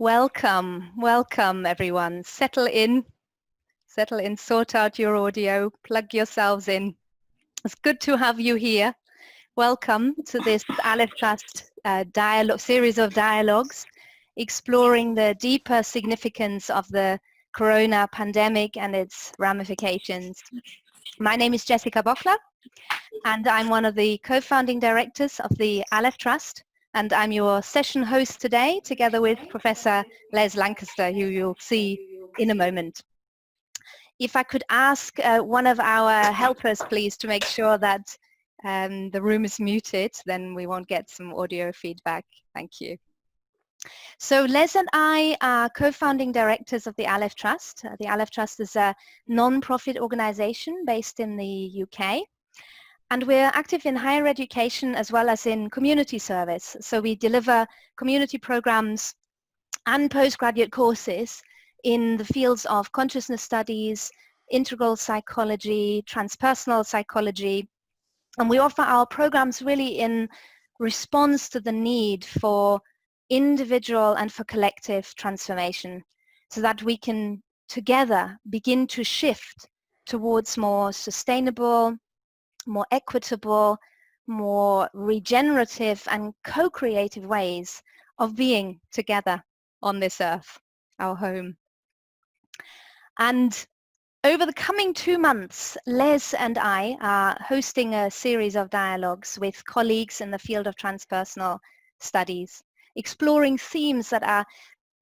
Welcome, welcome everyone. Settle in, sort out your audio, plug yourselves in. It's good to have you here. Welcome to this Aleph Trust series of dialogues exploring the deeper significance of the corona pandemic and its ramifications. My name is Dr Bockler and I'm one of the co-founding directors of the Aleph Trust. And I'm your session host today, together with Professor Les Lancaster, who you'll see in a moment. If I could ask one of our helpers, please, to make sure that the room is muted, then we won't get some audio feedback. Thank you. So Les and I are co-founding directors of the Aleph Trust. The Aleph Trust is a non-profit organization based in the UK. And we're active in higher education as well as in community service. So we deliver community programs and postgraduate courses in the fields of consciousness studies, integral psychology, transpersonal psychology. And we offer our programs really in response to the need for individual and for collective transformation, so that we can together begin to shift towards more sustainable, more equitable, more regenerative and co-creative ways of being together on this earth, our home. And over the coming 2 months, Les and I are hosting a series of dialogues with colleagues in the field of transpersonal studies, exploring themes that are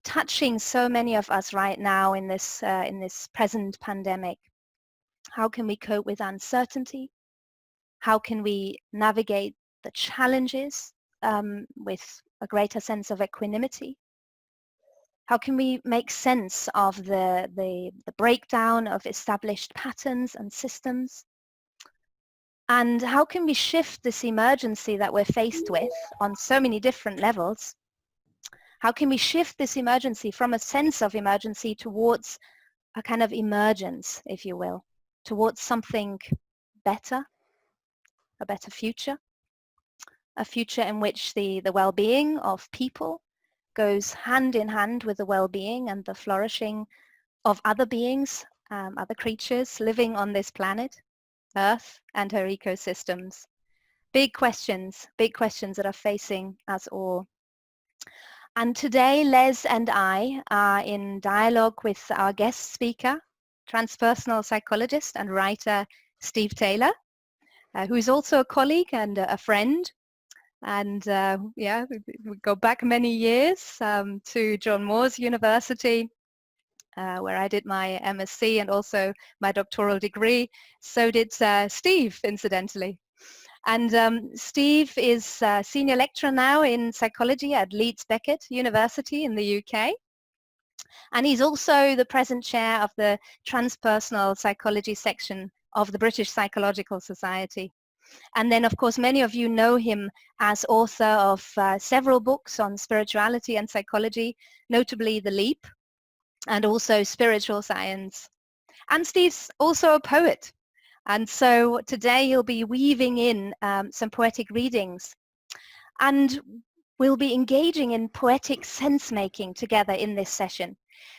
touching so many of us right now in this present pandemic. How can we cope with uncertainty? How can we navigate the challenges with a greater sense of equanimity? How can we make sense of the breakdown of established patterns and systems? And how can we shift this emergency that we're faced with on so many different levels? How can we shift this emergency from a sense of emergency towards a kind of emergence, if you will, towards something better? A better future, a future in which the well-being of people goes hand in hand with the well-being and the flourishing of other beings, other creatures living on this planet, Earth and her ecosystems. Big questions that are facing us all. And today Les and I are in dialogue with our guest speaker, transpersonal psychologist and writer Steve Taylor, who is also a colleague and a friend. And yeah, we go back many years to John Moores University, where I did my MSc and also my doctoral degree. So did Steve, incidentally. And Steve is a senior lecturer now in psychology at Leeds Beckett University in the UK. And he's also the present chair of the transpersonal psychology section of the British Psychological Society. And then, of course, many of you know him as author of several books on spirituality and psychology, notably The Leap, and also Spiritual Science. And Steve's also a poet. And so today he'll be weaving in some poetic readings. And we'll be engaging in poetic sense-making together in this session.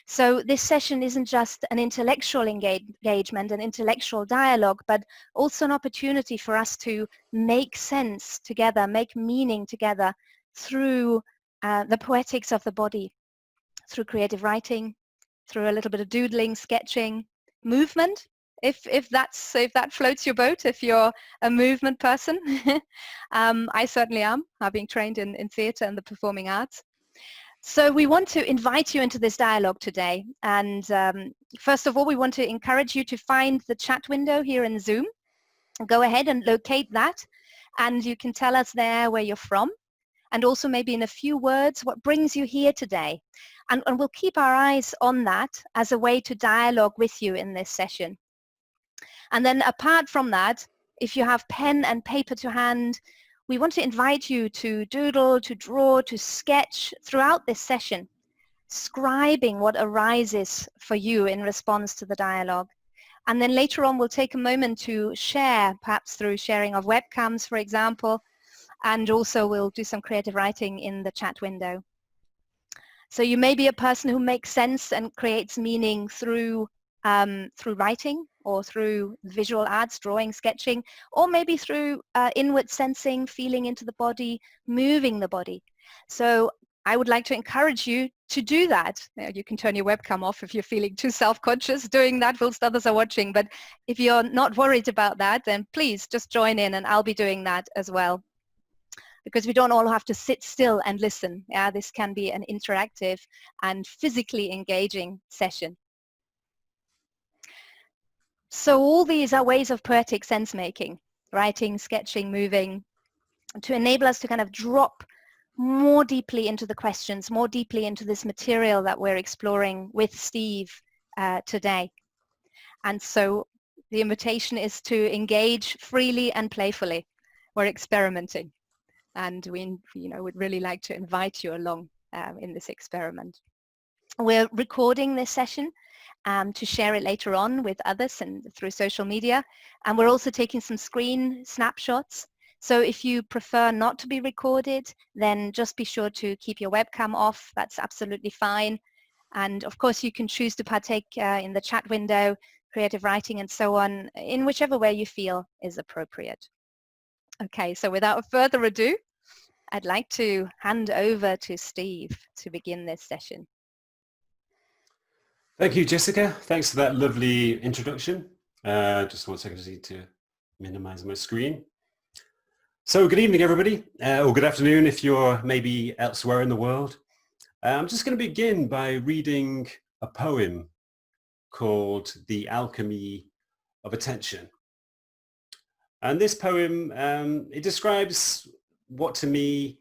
So this session isn't just an intellectual engagement, an intellectual dialogue, but also an opportunity for us to make sense together, make meaning together through the poetics of the body, through creative writing, through a little bit of doodling, sketching, movement, if that floats your boat, if you're a movement person. I certainly am, having trained in theatre and the performing arts. So we want to invite you into this dialogue today. And first of all, we want to encourage you to find the chat window here in Zoom. Go ahead and locate that. And you can tell us there where you're from. And also maybe in a few words, what brings you here today. And we'll keep our eyes on that as a way to dialogue with you in this session. And then apart from that, if you have pen and paper to hand, we want to invite you to doodle, to draw, to sketch throughout this session, scribing what arises for you in response to the dialogue. And then later on, we'll take a moment to share, perhaps through sharing of webcams, for example, and also we'll do some creative writing in the chat window. So you may be a person who makes sense and creates meaning through writing or through visual arts, drawing, sketching, or maybe through inward sensing, feeling into the body, moving the body. So I would like to encourage you to do that. You can turn your webcam off if you're feeling too self-conscious doing that whilst others are watching. But if you're not worried about that, then please just join in, and I'll be doing that as well. Because we don't all have to sit still and listen. Yeah, this can be an interactive and physically engaging session. So all these are ways of poetic sense making, writing, sketching, moving, to enable us to kind of drop more deeply into the questions, more deeply into this material that we're exploring with Steve today. And so the invitation is to engage freely and playfully. We're experimenting, and we would really like to invite you along in this experiment. We're recording this session to share it later on with others and through social media. And we're also taking some screen snapshots. So if you prefer not to be recorded, then just be sure to keep your webcam off. That's absolutely fine. And of course, you can choose to partake in the chat window, creative writing, and so on, in whichever way you feel is appropriate. Okay, so without further ado, I'd like to hand over to Steve to begin this session. Thank you, Jessica. Thanks for that lovely introduction. Just 1 second, I just need to minimize my screen. So good evening, everybody, or good afternoon if you're maybe elsewhere in the world. I'm just going to begin by reading a poem called The Alchemy of Attention. And this poem, it describes what to me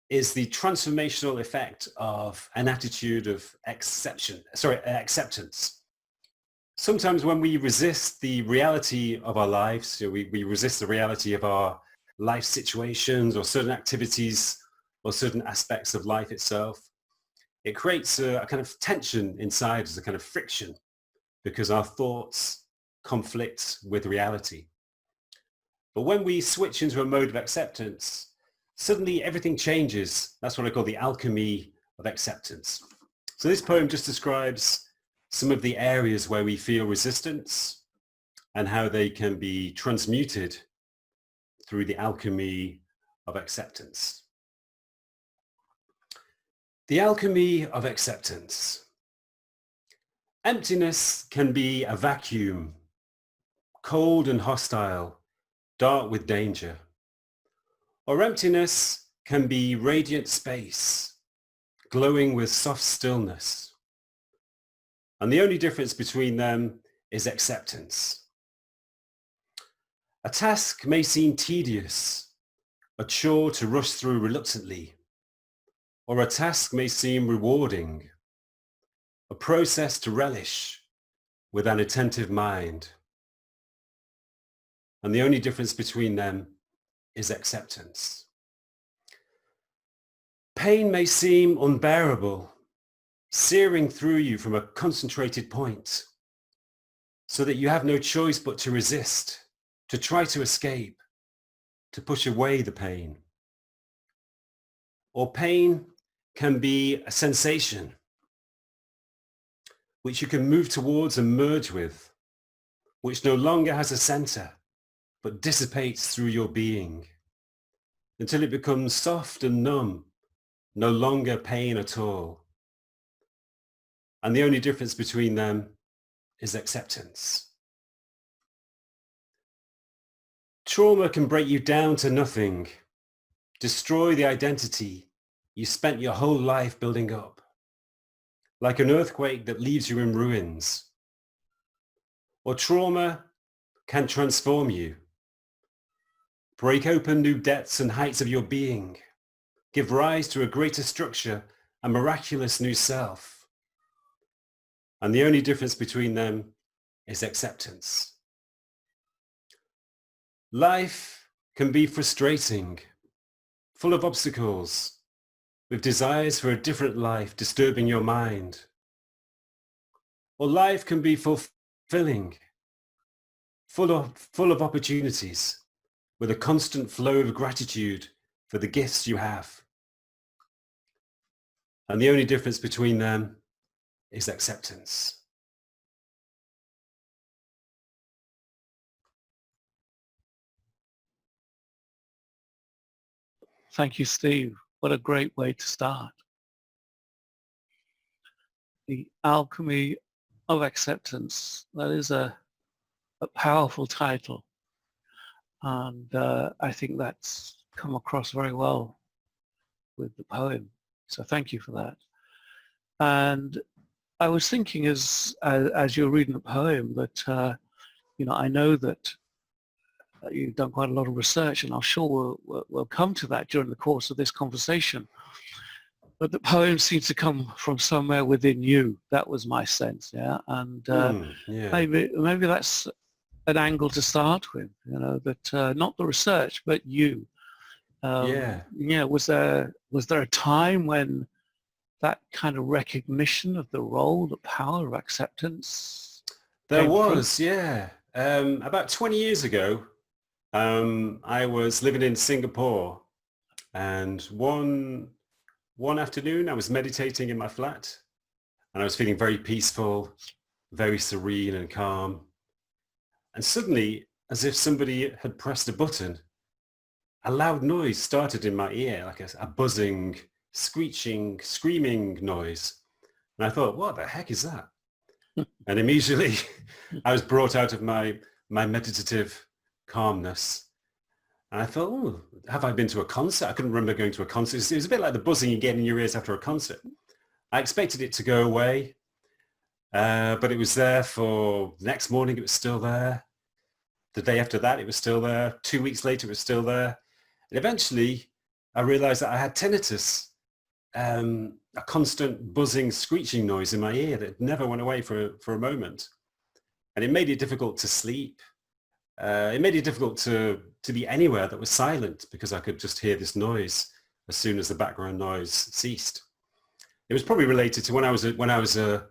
is the transformational effect of an attitude of acceptance. Sometimes when we resist the reality of our lives, we resist the reality of our life situations or certain activities or certain aspects of life itself, it creates a kind of tension inside us, a kind of friction, because our thoughts conflict with reality. But when we switch into a mode of acceptance, suddenly everything changes. That's what I call the alchemy of acceptance. So this poem just describes some of the areas where we feel resistance and how they can be transmuted through the alchemy of acceptance. The alchemy of acceptance. Emptiness can be a vacuum, cold and hostile, dark with danger. Or emptiness can be radiant space, glowing with soft stillness. And the only difference between them is acceptance. A task may seem tedious, a chore to rush through reluctantly, or a task may seem rewarding, a process to relish with an attentive mind. And the only difference between them is acceptance. Pain may seem unbearable, searing through you from a concentrated point, so that you have no choice but to resist, to try to escape, to push away the pain. Or pain can be a sensation which you can move towards and merge with, which no longer has a center, but dissipates through your being, until it becomes soft and numb, no longer pain at all. And the only difference between them is acceptance. Trauma can break you down to nothing, destroy the identity you spent your whole life building up, like an earthquake that leaves you in ruins. Or trauma can transform you, break open new depths and heights of your being, give rise to a greater structure, a miraculous new self. And the only difference between them is acceptance. Life can be frustrating, full of obstacles, with desires for a different life disturbing your mind. Or life can be fulfilling, full of opportunities, with a constant flow of gratitude for the gifts you have. And the only difference between them is acceptance. Thank you, Steve. What a great way to start. The Alchemy of Acceptance. That is a powerful title. And I think that's come across very well with the poem. So thank you for that. And I was thinking as you're reading the poem that, you know, I know that you've done quite a lot of research, and I'm sure we'll come to that during the course of this conversation. But the poem seems to come from somewhere within you. That was my sense, yeah. And yeah. maybe that's an angle to start with. You know, that not the research, but you. Yeah. Yeah. Was there a time when that kind of recognition of the role, the power of acceptance? There was, yeah. About 20 years ago, I was living in Singapore, and one afternoon I was meditating in my flat, and I was feeling very peaceful, very serene and calm. And suddenly, as if somebody had pressed a button, a loud noise started in my ear, like a buzzing, screeching, screaming noise. And I thought, what the heck is that? And immediately I was brought out of my meditative calmness. And I thought, oh, have I been to a concert? I couldn't remember going to a concert. It was a bit like the buzzing you get in your ears after a concert. I expected it to go away, but it was there for the next morning. It was still there. The day after that, it was still there. 2 weeks later, it was still there. And eventually, I realized that I had tinnitus, a constant buzzing, screeching noise in my ear that never went away for a moment. And it made it difficult to sleep. It made it difficult to be anywhere that was silent, because I could just hear this noise as soon as the background noise ceased. It was probably related to when I was a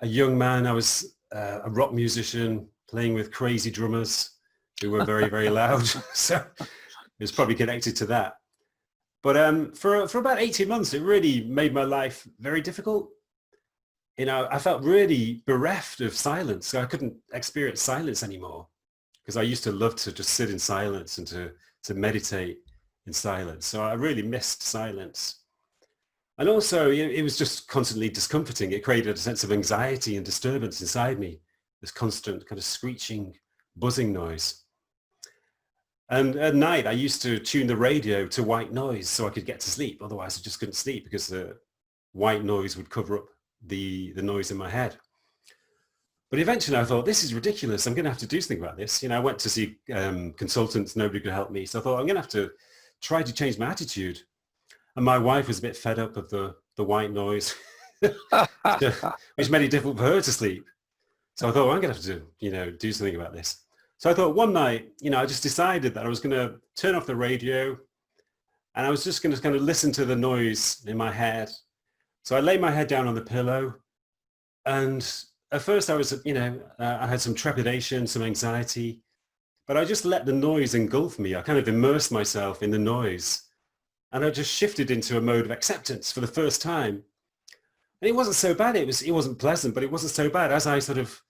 young man. I was a rock musician playing with crazy drummers who were very, very loud. So it was probably connected to that. But for about 18 months, it really made my life very difficult. You know, I felt really bereft of silence. So I couldn't experience silence anymore, because I used to love to just sit in silence and to meditate in silence. So I really missed silence. And also, it was just constantly discomforting. It created a sense of anxiety and disturbance inside me, this constant kind of screeching, buzzing noise. And at night, I used to tune the radio to white noise so I could get to sleep. Otherwise, I just couldn't sleep, because the white noise would cover up the noise in my head. But eventually I thought, this is ridiculous. I'm going to have to do something about this. You know, I went to see consultants. Nobody could help me. So I thought, I'm going to have to try to change my attitude. And my wife was a bit fed up of the white noise, which made it difficult for her to sleep. So I thought, well, I'm going to have to, do something about this. So I thought one night, I just decided that I was going to turn off the radio, and I was just going to kind of listen to the noise in my head. So I laid my head down on the pillow, and at first I was, I had some trepidation, some anxiety, but I just let the noise engulf me. I kind of immersed myself in the noise, and I just shifted into a mode of acceptance for the first time. And it wasn't so bad. It wasn't pleasant, but it wasn't so bad. As I sort of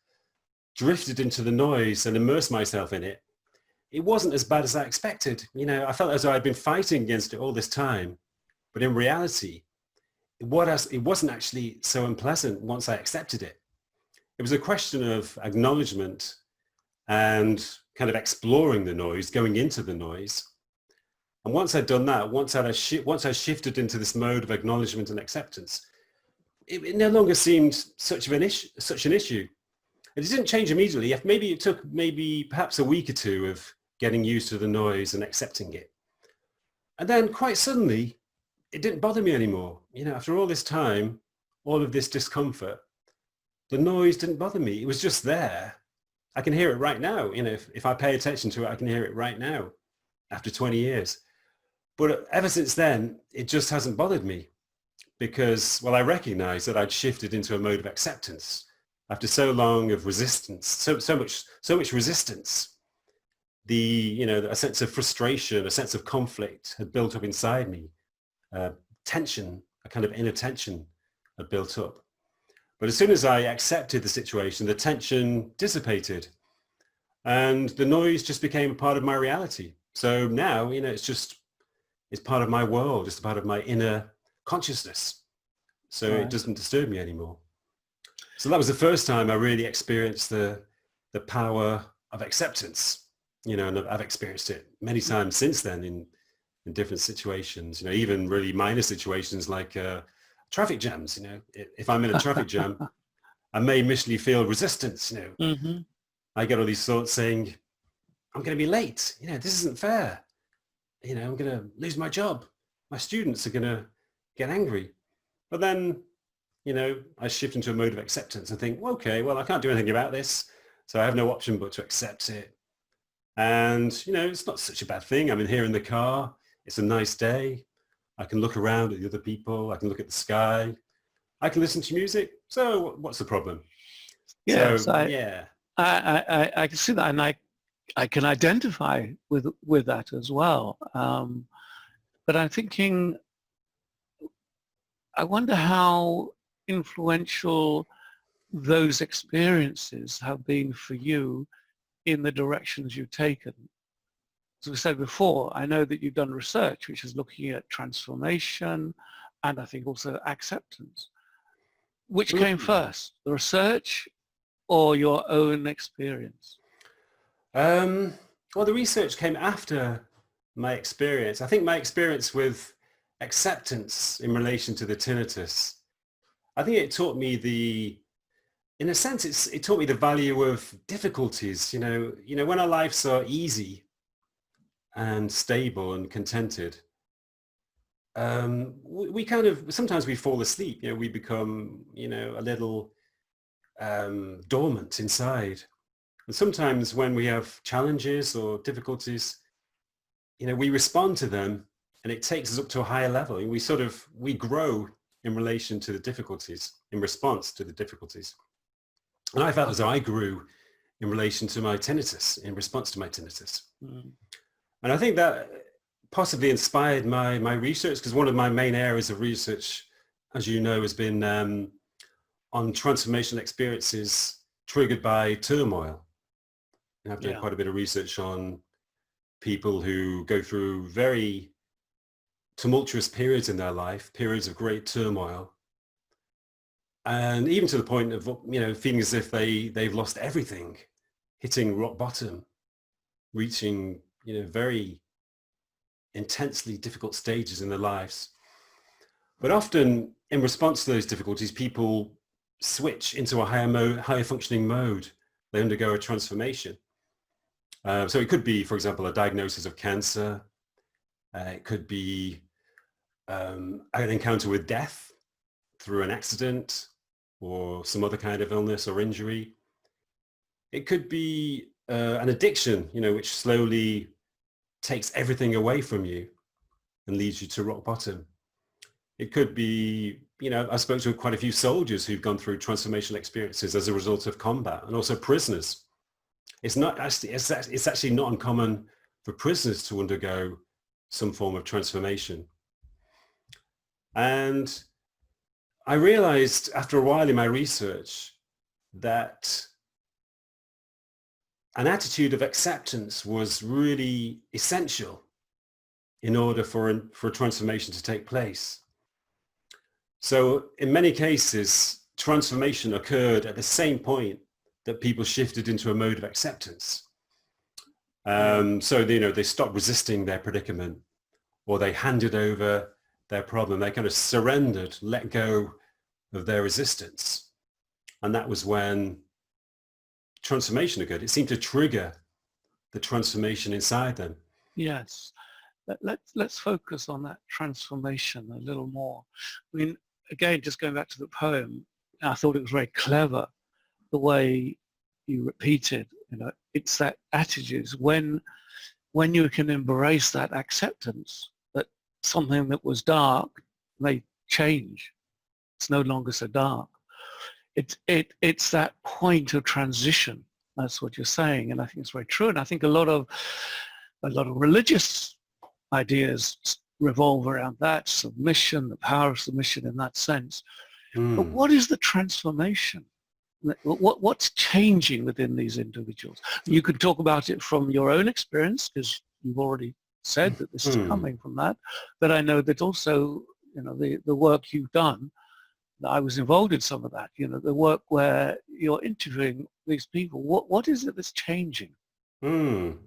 drifted into the noise and immersed myself in it, it wasn't as bad as I expected. I felt as though I'd been fighting against it all this time, but in reality, it wasn't actually so unpleasant once I accepted it. It was a question of acknowledgement and kind of exploring the noise, going into the noise. And once I'd done that, once I shifted into this mode of acknowledgement and acceptance, it no longer seemed such an issue. And it didn't change immediately. Maybe it took perhaps a week or two of getting used to the noise and accepting it. And then quite suddenly, it didn't bother me anymore. After all this time, all of this discomfort, the noise didn't bother me. It was just there. I can hear it right now. If I pay attention to it, I can hear it right now after 20 years. But ever since then, it just hasn't bothered me, because, well, I recognize that I'd shifted into a mode of acceptance after so long of resistance, so much resistance. A sense of frustration, a sense of conflict had built up inside me, tension, a kind of inattention had built up. But as soon as I accepted the situation, the tension dissipated and the noise just became a part of my reality. So now, it's part of my world. It's part of my inner consciousness. So Right. it doesn't disturb me anymore. So that was the first time I really experienced the power of acceptance, and I've experienced it many times since then in different situations, even really minor situations like traffic jams. If I'm in a traffic jam, I may initially feel resistance. Mm-hmm. I get all these thoughts saying, I'm going to be late. This isn't fair. I'm going to lose my job. My students are going to get angry. But then, I shift into a mode of acceptance and think, well, okay, well, I can't do anything about this. So I have no option but to accept it. And, it's not such a bad thing. I'm in here in the car. It's a nice day. I can look around at the other people. I can look at the sky. I can listen to music. So what's the problem? Yes, so, I can see that, and I can identify with that as well. But I'm thinking, I wonder how influential those experiences have been for you in the directions you've taken. As we said before, I know that you've done research which is looking at transformation and I think also acceptance. Which came first, the research or your own experience? Well, the research came after my experience. I think my experience with acceptance in relation to the tinnitus, I think it taught me in a sense, it taught me the value of difficulties. When our lives are easy and stable and contented, we kind of, sometimes we fall asleep. We become, a little dormant inside. And sometimes when we have challenges or difficulties, we respond to them and it takes us up to a higher level. And we grow in relation to the difficulties, in response to the difficulties. And I felt as though I grew in relation to my tinnitus, in response to my tinnitus. Mm. And I think that possibly inspired my research, because one of my main areas of research, as you know, has been on transformational experiences triggered by turmoil. And I've done quite a bit of research on people who go through very tumultuous periods in their life, periods of great turmoil, and even to the point of, feeling as if they've lost everything, hitting rock bottom, reaching, very intensely difficult stages in their lives. But often in response to those difficulties, people switch into a higher functioning mode. They undergo a transformation. So it could be, for example, a diagnosis of cancer. It could be an encounter with death through an accident or some other kind of illness or injury. It could be an addiction, which slowly takes everything away from you and leads you to rock bottom. It could be, I spoke to quite a few soldiers who've gone through transformational experiences as a result of combat, and also prisoners. It's actually not uncommon for prisoners to undergo some form of transformation. And I realized after a while in my research that an attitude of acceptance was really essential in order for a transformation to take place. So in many cases, transformation occurred at the same point that people shifted into a mode of acceptance. So they stopped resisting their predicament, or they handed over their problem. They kind of surrendered, let go of their resistance. And that was when transformation occurred. It seemed to trigger the transformation inside them. Yes. Let's focus on that transformation a little more. I mean, again, just going back to the poem, I thought it was very clever the way you repeated, it's that attitude, when you can embrace that acceptance that something that was dark may change. It's no longer so dark. It's that point of transition. That's what you're saying, and I think it's very true. And I think a lot of religious ideas revolve around that, submission, the power of submission in that sense. But Mm. what is the transformation? What's changing within these individuals? You could talk about it from your own experience, because you've already said that this is coming from that. But I know that also, you know, the work you've done, I was involved in some of that, you know, the work where you're interviewing these people. What is it that's changing? Mm.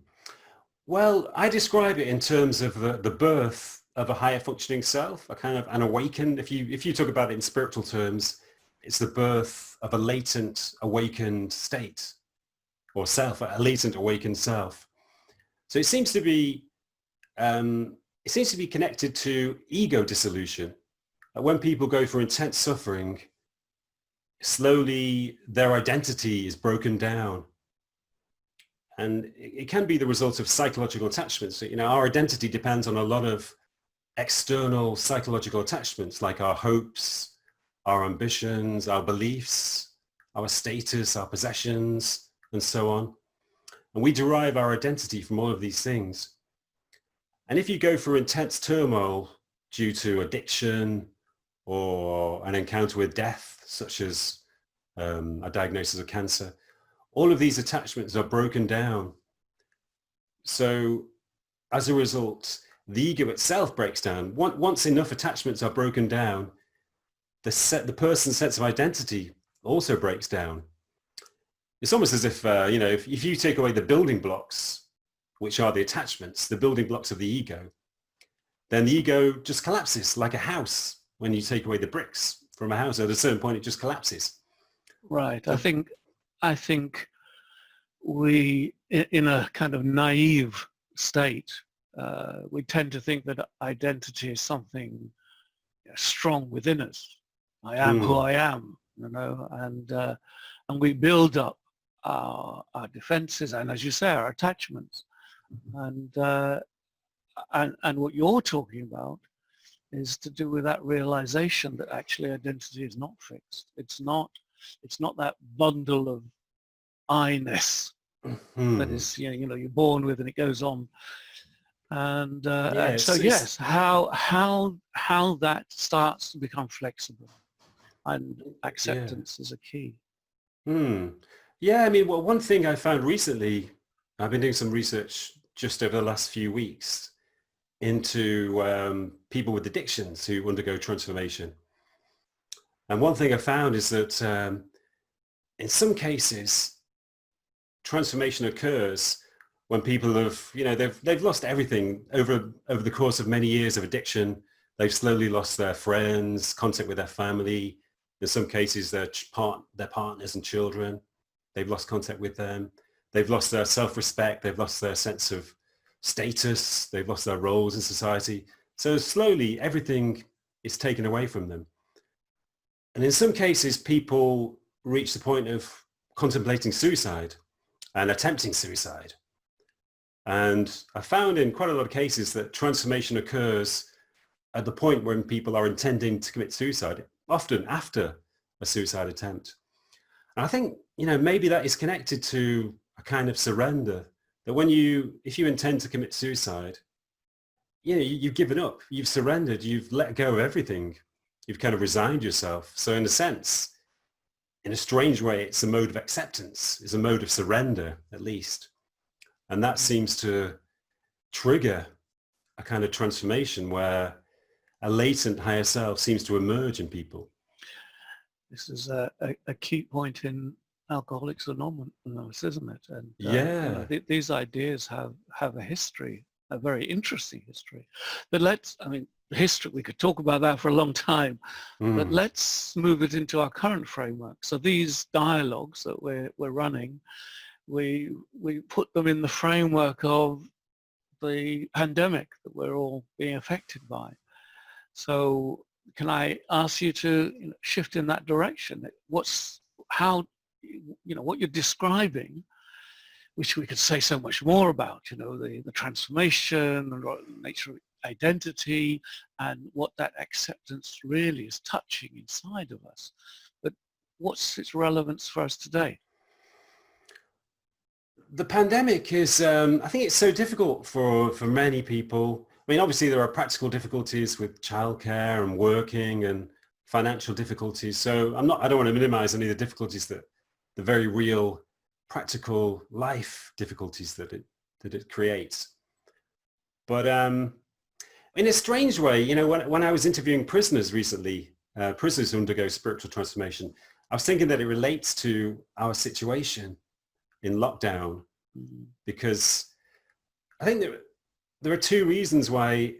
Well, I describe it in terms of the birth of a higher functioning self, a kind of an awakened, if you talk about it in spiritual terms, it's the birth of a latent awakened state or self, a latent awakened self. So it seems to be connected to ego dissolution. When people go through intense suffering, slowly their identity is broken down. And it can be the result of psychological attachments. So, you know, our identity depends on a lot of external psychological attachments, like our hopes, our ambitions, our beliefs, our status, our possessions, and so on. And we derive our identity from all of these things. And if you go through intense turmoil due to addiction or an encounter with death, such as a diagnosis of cancer, all of these attachments are broken down. So as a result, the ego itself breaks down. Once enough attachments are broken down, the person's sense of identity also breaks down. It's almost as if, you know, if you take away the building blocks, which are the attachments, the building blocks of the ego, then the ego just collapses like a house. When you take away the bricks from a house, at a certain point, it just collapses. Right. I think we, in a kind of naive state, we tend to think that identity is something strong within us. I am who I am, you know, and we build up our defenses and, as you say, our attachments. And what you're talking about is to do with that realization that actually identity is not fixed. It's not that bundle of I-ness that is, you know, you're born with and it goes on. And so yes, how that starts to become flexible, and acceptance is a key. Yeah, I mean, well, one thing I found recently, I've been doing some research just over the last few weeks into people with addictions who undergo transformation. And one thing I found is that in some cases, transformation occurs when people have, you know, they've lost everything over the course of many years of addiction. They've slowly lost their friends, contact with their family. In some cases, their partners and children. They've lost contact with them. They've lost their self-respect. They've lost their sense of status. They've lost their roles in society. So slowly, everything is taken away from them. And in some cases, people reach the point of contemplating suicide and attempting suicide. And I found in quite a lot of cases that transformation occurs at the point when people are intending to commit suicide, often after a suicide attempt. And I think, you know, maybe that is connected to a kind of surrender, that if you intend to commit suicide, you know, you've given up, you've surrendered, you've let go of everything. You've kind of resigned yourself. So in a sense, in a strange way, it's a mode of acceptance. It's a mode of surrender, at least. And that seems to trigger a kind of transformation where a latent higher self seems to emerge in people. This is a key point in Alcoholics Anonymous, isn't it? And yeah, you know, these ideas have a history, a very interesting history. But history, we could talk about that for a long time, but let's move it into our current framework. So these dialogues that we're running, we put them in the framework of the pandemic that we're all being affected by. So can I ask you to shift in that direction? What you're describing, which we could say so much more about, you know, the transformation and nature of identity and what that acceptance really is touching inside of us. But what's its relevance for us today? The pandemic is, I think it's so difficult for many people. I mean, obviously there are practical difficulties with childcare and working and financial difficulties. So I don't want to minimize any of the difficulties that the very real practical life difficulties that it creates. But in a strange way, you know, when I was interviewing prisoners recently, prisoners who undergo spiritual transformation, I was thinking that it relates to our situation in lockdown, because I think there are two reasons why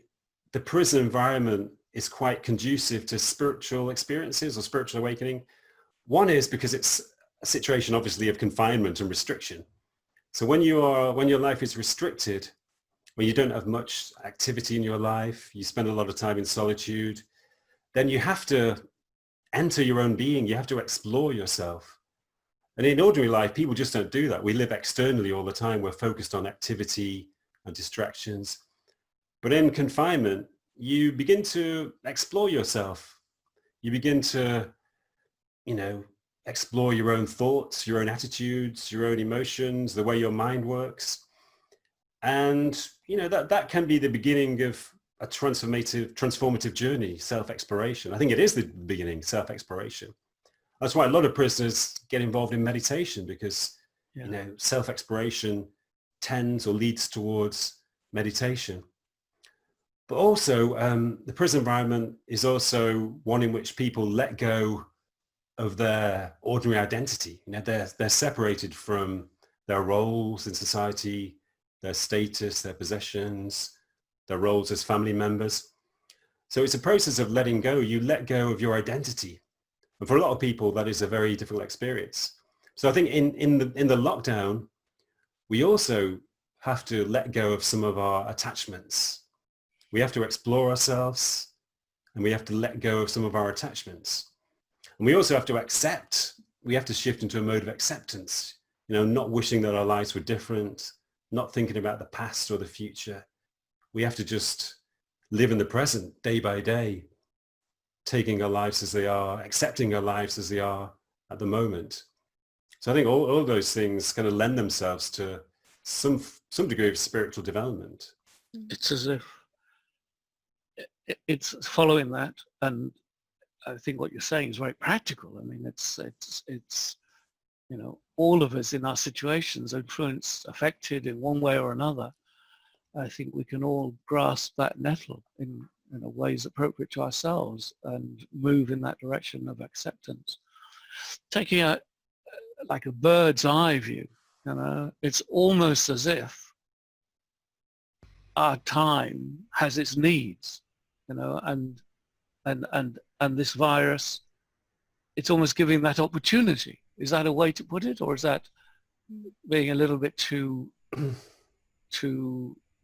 the prison environment is quite conducive to spiritual experiences or spiritual awakening. One is because it's a situation, obviously, of confinement and restriction. So when your life is restricted, when you don't have much activity in your life, you spend a lot of time in solitude, then you have to enter your own being. You have to explore yourself. And in ordinary life, people just don't do that. We live externally all the time. We're focused on activity and distractions. But in confinement, you begin to explore yourself. You begin to, you know, explore your own thoughts, your own attitudes, your own emotions, the way your mind works. And, you know, that can be the beginning of a transformative journey, self-exploration. I think it is the beginning, self-exploration. That's why a lot of prisoners get involved in meditation, because, you know, self-exploration tends or leads towards meditation. But also, the prison environment is also one in which people let go of their ordinary identity. You know, they're separated from their roles in society, their status, their possessions, their roles as family members. So it's a process of letting go. You let go of your identity. And for a lot of people, that is a very difficult experience. So I think in the lockdown, we also have to let go of some of our attachments. We have to explore ourselves, and we have to let go of some of our attachments. And we also have to accept, we have to shift into a mode of acceptance, you know, not wishing that our lives were different, not thinking about the past or the future. We have to just live in the present day by day, taking our lives as they are, accepting our lives as they are at the moment. So I think all those things kind of lend themselves to some degree of spiritual development. It's as if it's following that, and I think what you're saying is very practical. I mean, it's you know, all of us in our situations, influenced, affected in one way or another. I think we can all grasp that nettle in ways appropriate to ourselves and move in that direction of acceptance. Taking a like a bird's eye view, you know, it's almost as if our time has its needs, you know, and this virus, it's almost giving that opportunity. Is that a way to put it, or is that being a little bit too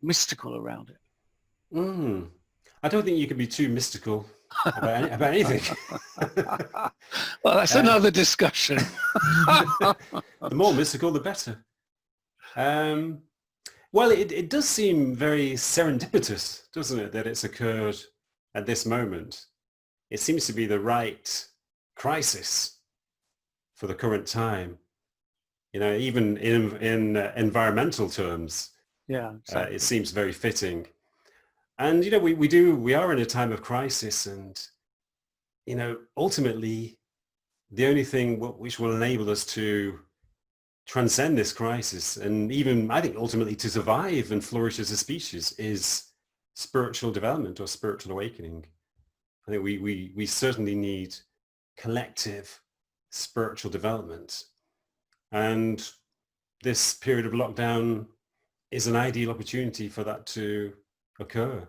mystical around it? I don't think you can be too mystical about anything. Well, that's another discussion. The more mystical, the better. Well, it does seem very serendipitous, doesn't it, that it's occurred at this moment. It seems to be the right crisis for the current time. You know, even in environmental terms, yeah, exactly. It seems very fitting. And, you know, we are in a time of crisis, and, you know, ultimately the only thing which will enable us to transcend this crisis, and even, I think, ultimately to survive and flourish as a species, is spiritual development or spiritual awakening. I think we certainly need collective spiritual development. And this period of lockdown is an ideal opportunity for that to occur.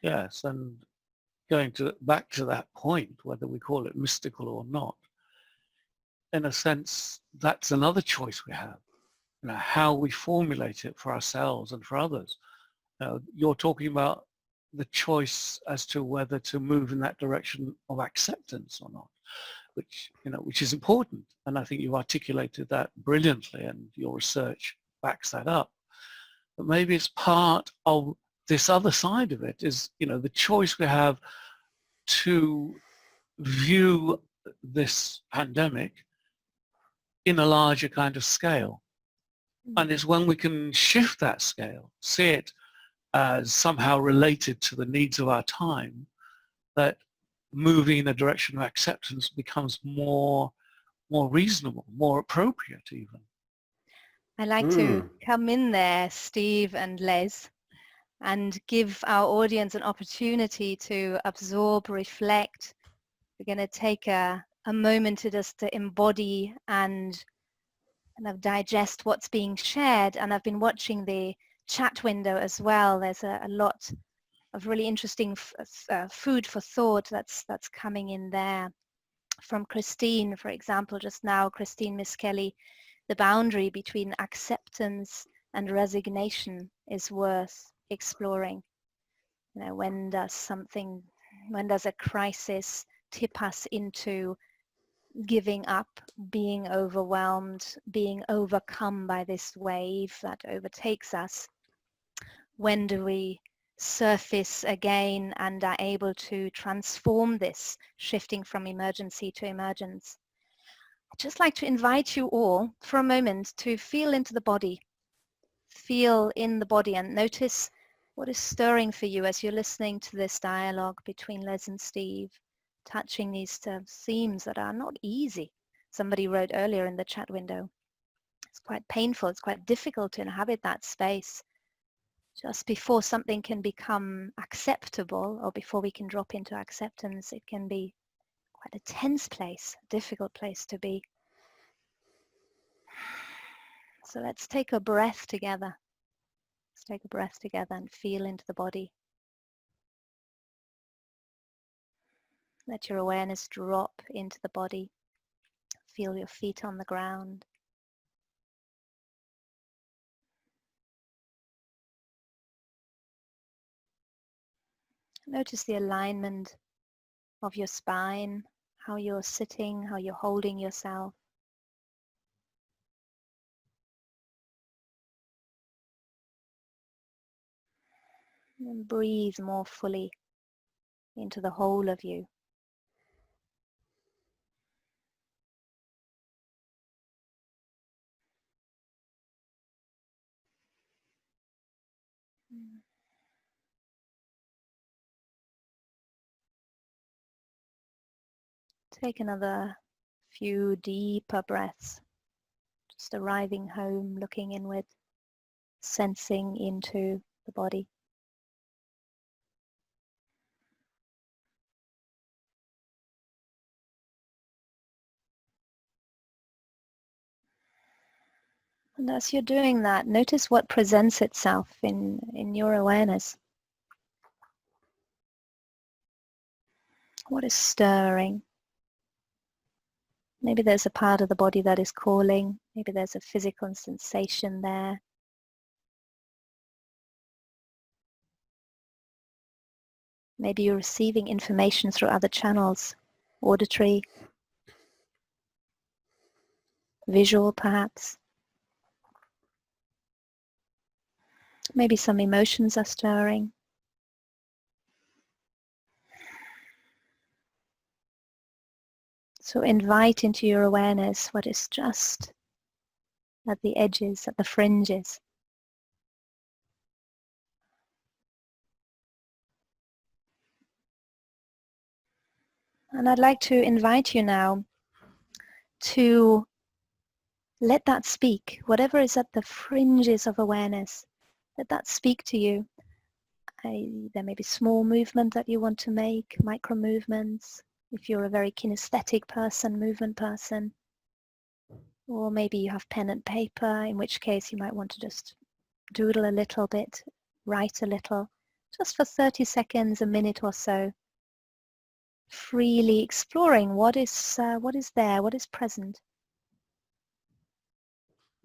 Yes, and going back to that point, whether we call it mystical or not, in a sense, that's another choice we have. You know, how we formulate it for ourselves and for others. You're talking about the choice as to whether to move in that direction of acceptance or not, which is important. And I think you've articulated that brilliantly, and your research backs that up. But maybe it's part of this other side of it, is, you know, the choice we have to view this pandemic in a larger kind of scale. And it's when we can shift that scale, see it as somehow related to the needs of our time, that moving in the direction of acceptance becomes more reasonable, more appropriate even. I like to come in there, Steve and Les, and give our audience an opportunity to absorb, reflect. We're going to take a moment to just to embody and kind of digest what's being shared. And I've been watching the chat window as well. There's a lot of really interesting food for thought that's coming in there. From Christine, for example, just now, Christine Miss Kelly, the boundary between acceptance and resignation is worth exploring. You know, when does a crisis tip us into giving up, being overwhelmed, being overcome by this wave that overtakes us? When do we surface again and are able to transform this, shifting from emergency to emergence? I'd just like to invite you all for a moment to feel into the body. Feel in the body and notice what is stirring for you as you're listening to this dialogue between Les and Steve, touching these themes that are not easy. Somebody wrote earlier in the chat window, it's quite painful, it's quite difficult to inhabit that space. Just before something can become acceptable or before we can drop into acceptance, it can be quite a tense place, a difficult place to be. So let's take a breath together. Let's take a breath together and feel into the body. Let your awareness drop into the body. Feel your feet on the ground. Notice the alignment of your spine, how you're sitting, how you're holding yourself. And breathe more fully into the whole of you. Take another few deeper breaths, just arriving home, looking inward, sensing into the body. And as you're doing that, notice what presents itself in your awareness. What is stirring? Maybe there's a part of the body that is calling. Maybe there's a physical sensation there. Maybe you're receiving information through other channels, auditory, visual perhaps. Maybe some emotions are stirring. So invite into your awareness what is just at the edges, at the fringes. And I'd like to invite you now to let that speak. Whatever is at the fringes of awareness, let that speak to you. There may be small movement that you want to make, micro movements. If you're a very kinesthetic person, movement person, or maybe you have pen and paper, in which case you might want to just doodle a little bit, write a little, just for 30 seconds, a minute or so, freely exploring what is there, what is present.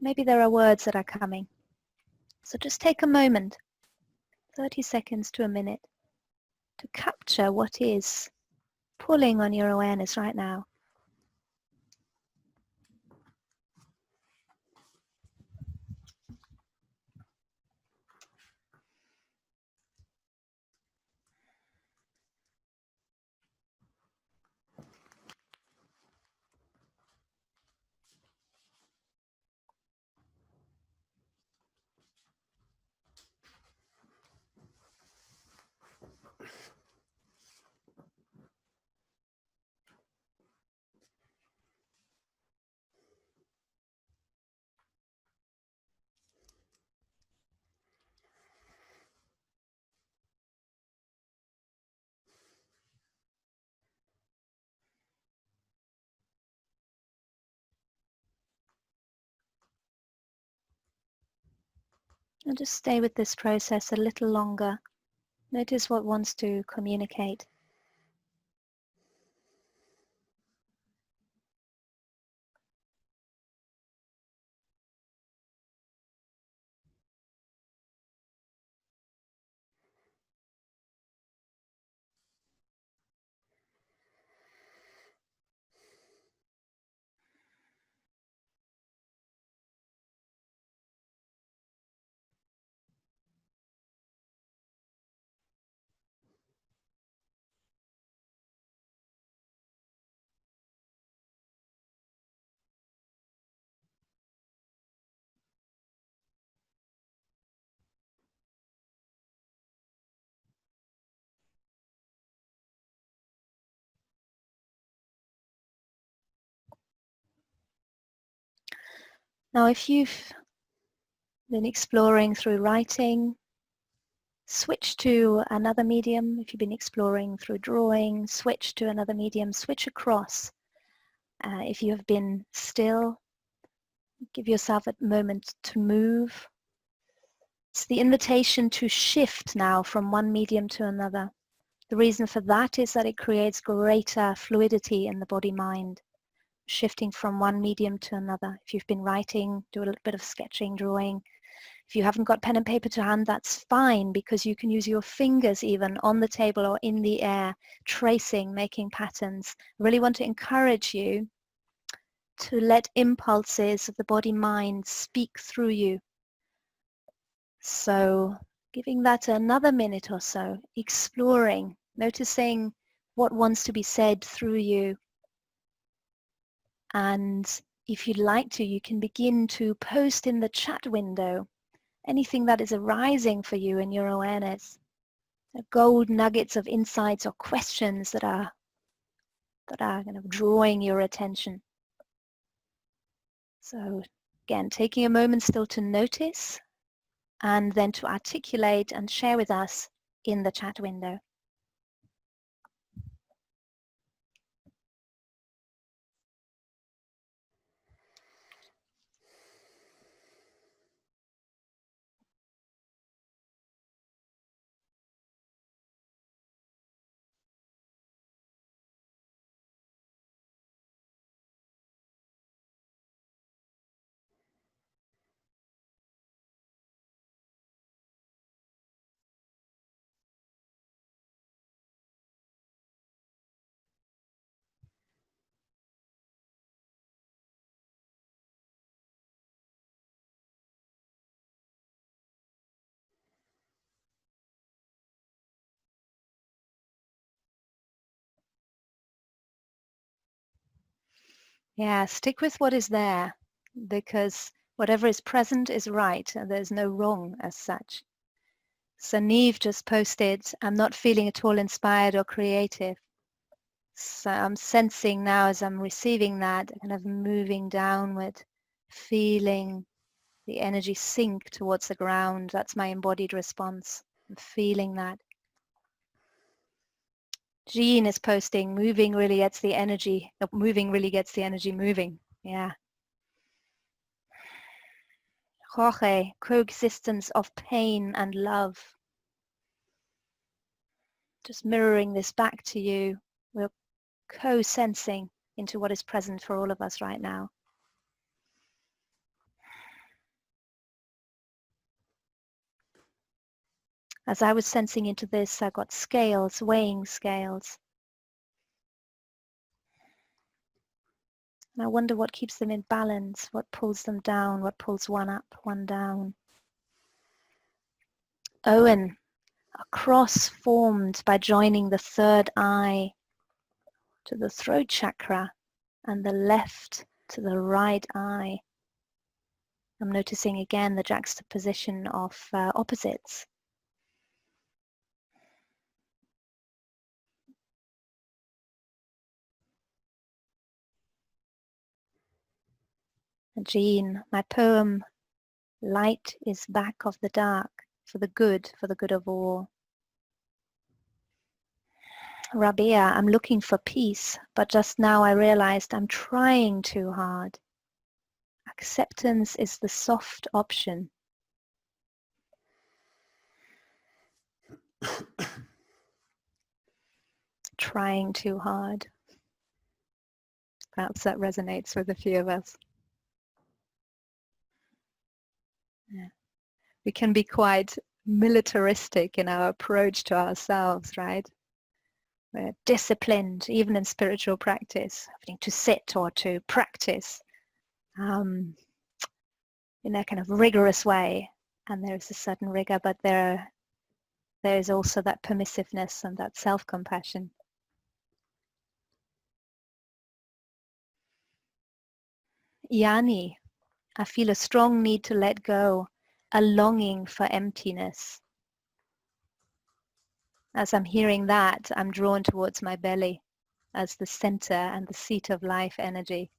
Maybe there are words that are coming. So just take a moment, 30 seconds to a minute, to capture what is pulling on your awareness right now. And just stay with this process a little longer. Notice what wants to communicate. Now, if you've been exploring through writing, switch to another medium. If you've been exploring through drawing, switch to another medium, switch across. If you have been still, give yourself a moment to move. It's the invitation to shift now from one medium to another. The reason for that is that it creates greater fluidity in the body-mind, shifting from one medium to another. If you've been writing, do a little bit of sketching, drawing. If you haven't got pen and paper to hand, that's fine, because you can use your fingers even on the table or in the air, tracing, making patterns. I really want to encourage you to let impulses of the body-mind speak through you. So giving that another minute or so, exploring, noticing what wants to be said through you. And if you'd like to, you can begin to post in the chat window anything that is arising for you in your awareness, gold nuggets of insights or questions that are kind of drawing your attention. So again, taking a moment still to notice and then to articulate and share with us in the chat window. Yeah, stick with what is there, because whatever is present is right and there's no wrong as such. So Neve just posted, I'm not feeling at all inspired or creative. So I'm sensing now as I'm receiving that, kind of moving downward, feeling the energy sink towards the ground. That's my embodied response. I'm feeling that. Jean is posting, moving really gets the energy, moving really gets the energy moving. Yeah. Jorge, coexistence of pain and love. Just mirroring this back to you. We're co-sensing into what is present for all of us right now. As I was sensing into this, I got scales, weighing scales. And I wonder what keeps them in balance, what pulls them down, what pulls one up, one down. Owen, a cross formed by joining the third eye to the throat chakra and the left to the right eye. I'm noticing again the juxtaposition of opposites. And Jean, my poem, Light is back of the dark, for the good of all. Rabia, I'm looking for peace, but just now I realized I'm trying too hard. Acceptance is the soft option. trying too hard. Perhaps that resonates with a few of us. Yeah. We can be quite militaristic in our approach to ourselves, right? We're disciplined, even in spiritual practice, having to sit or to practice in a kind of rigorous way. And there is a certain rigor, but there is also that permissiveness and that self-compassion. Yani, I feel a strong need to let go, a longing for emptiness. As I'm hearing that, I'm drawn towards my belly as the center and the seat of life energy.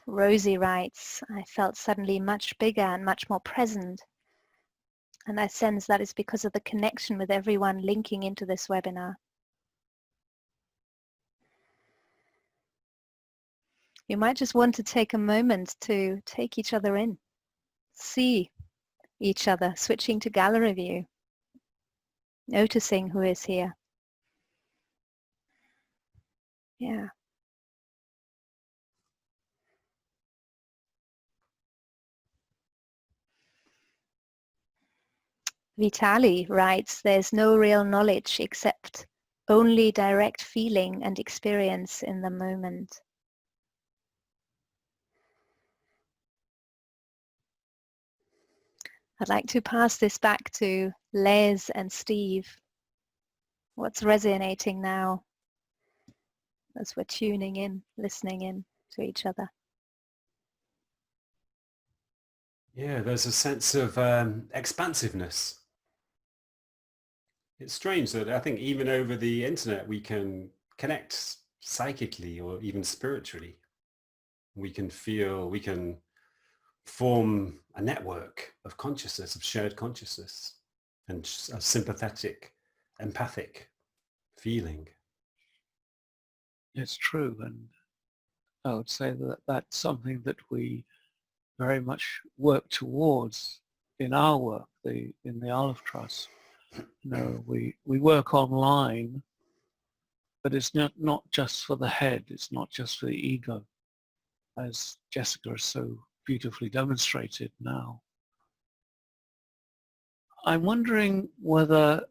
Rosie writes, I felt suddenly much bigger and much more present. And I sense that is because of the connection with everyone linking into this webinar. You might just want to take a moment to take each other in, see each other, switching to gallery view, noticing who is here. Yeah. Vitali writes, there's no real knowledge except only direct feeling and experience in the moment. I'd like to pass this back to Les and Steve. What's resonating now as we're tuning in, listening in to each other? Yeah, there's a sense of expansiveness. It's strange that I think even over the internet we can connect psychically or even spiritually. We can feel, we can form a network of consciousness, of shared consciousness, and a sympathetic, empathic feeling. It's true, and I would say that that's something that we very much work towards in our work, in the Olive Trust. You know, we work online, but it's not just for the head, it's not just for the ego, as Jessica has so beautifully demonstrated now. I'm wondering whether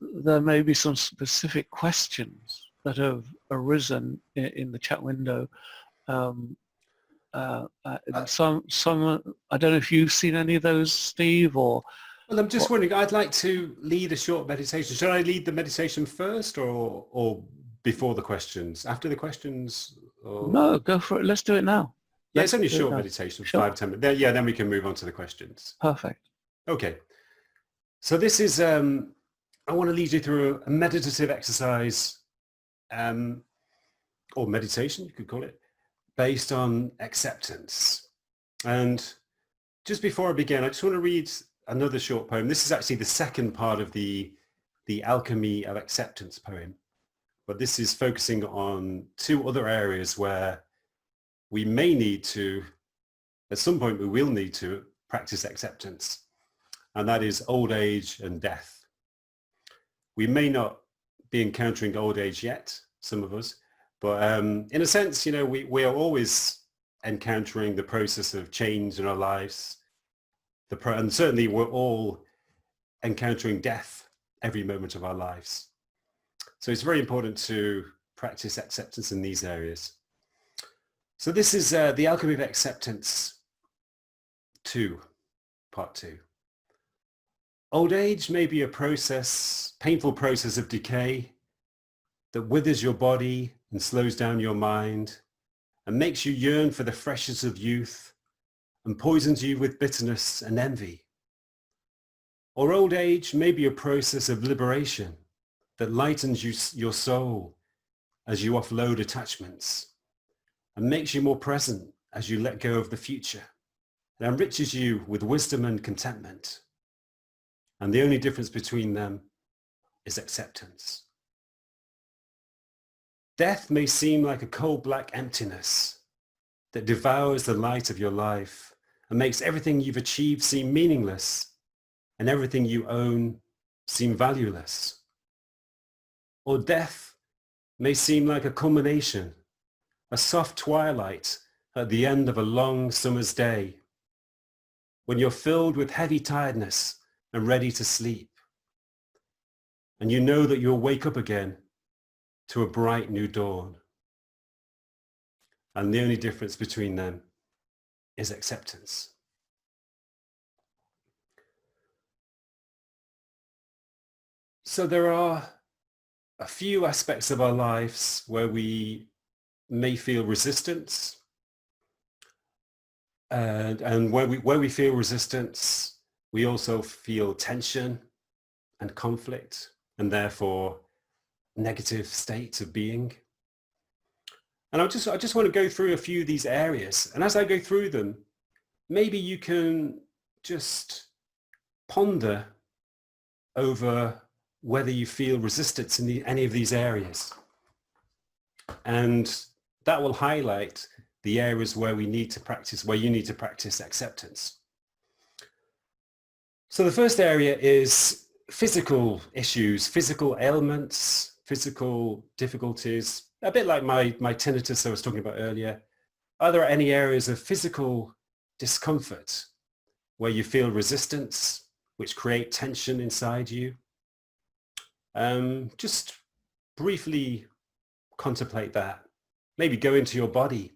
there may be some specific questions that have arisen in the chat window. Some, I don't know if you've seen any of those, Steve, or... Well, I'm just wondering, I'd like to lead a short meditation. Should I lead the meditation first or before the questions? After the questions? Or... No, go for it. Let's do it now. Yeah, it's only a short meditation, sure. 5-10 minutes. Yeah, then we can move on to the questions. Perfect. Okay. So this is, I want to lead you through a meditative exercise, or meditation, you could call it, based on acceptance. And just before I begin, I just want to read another short poem. This is actually the second part of the Alchemy of Acceptance poem, but this is focusing on two other areas where we may need to, at some point we will need to practice acceptance, and that is old age and death. We may not be encountering old age yet, some of us, but in a sense, you know, we are always encountering the process of change in our lives, and certainly we're all encountering death every moment of our lives. So it's very important to practice acceptance in these areas. So this is the Alchemy of Acceptance 2, part 2. Old age may be a painful process of decay that withers your body and slows down your mind and makes you yearn for the freshness of youth and poisons you with bitterness and envy. Or old age may be a process of liberation that lightens your soul as you offload attachments and makes you more present as you let go of the future and enriches you with wisdom and contentment. And the only difference between them is acceptance. Death may seem like a cold black emptiness that devours the light of your life and makes everything you've achieved seem meaningless and everything you own seem valueless. Or death may seem like a culmination, a soft twilight at the end of a long summer's day, when you're filled with heavy tiredness and ready to sleep. And you know that you'll wake up again to a bright new dawn. And the only difference between them is acceptance. So there are a few aspects of our lives where we may feel resistance. And where we feel resistance, we also feel tension and conflict, and therefore negative states of being. And I just want to go through a few of these areas. And as I go through them, maybe you can just ponder over whether you feel resistance in any of these areas. And that will highlight the areas where you need to practice acceptance. So the first area is physical issues, physical ailments, physical difficulties, a bit like my tinnitus I was talking about earlier. Are there any areas of physical discomfort where you feel resistance, which create tension inside you? Just briefly contemplate that. Maybe go into your body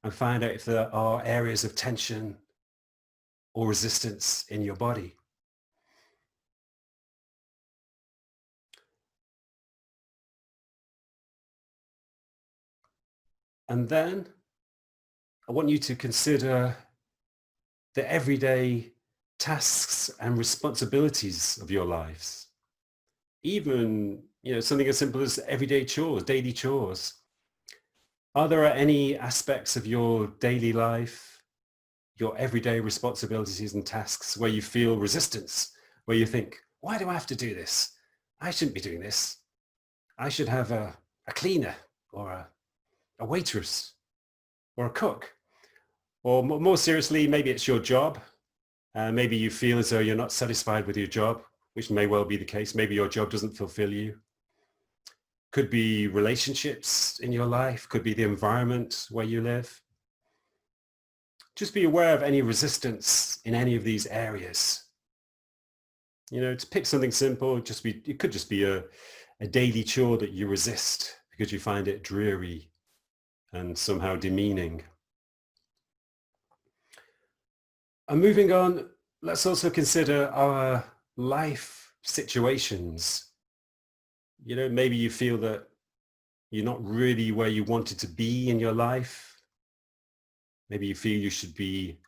and find out if there are areas of tension or resistance in your body. And then I want you to consider the everyday tasks and responsibilities of your lives. Even, something as simple as everyday chores, daily chores. Are there any aspects of your daily life, your everyday responsibilities and tasks where you feel resistance, where you think, why do I have to do this? I shouldn't be doing this. I should have a cleaner or a waitress or a cook. Or more seriously, maybe it's your job. Maybe you feel as though you're not satisfied with your job, which may well be the case. Maybe your job doesn't fulfill you. Could be relationships in your life, could be the environment where you live. Just be aware of any resistance in any of these areas. To pick something simple, it could just be a daily chore that you resist because you find it dreary and somehow demeaning. And moving on, let's also consider our life situations. Maybe you feel that you're not really where you wanted to be in your life. Maybe you feel you should be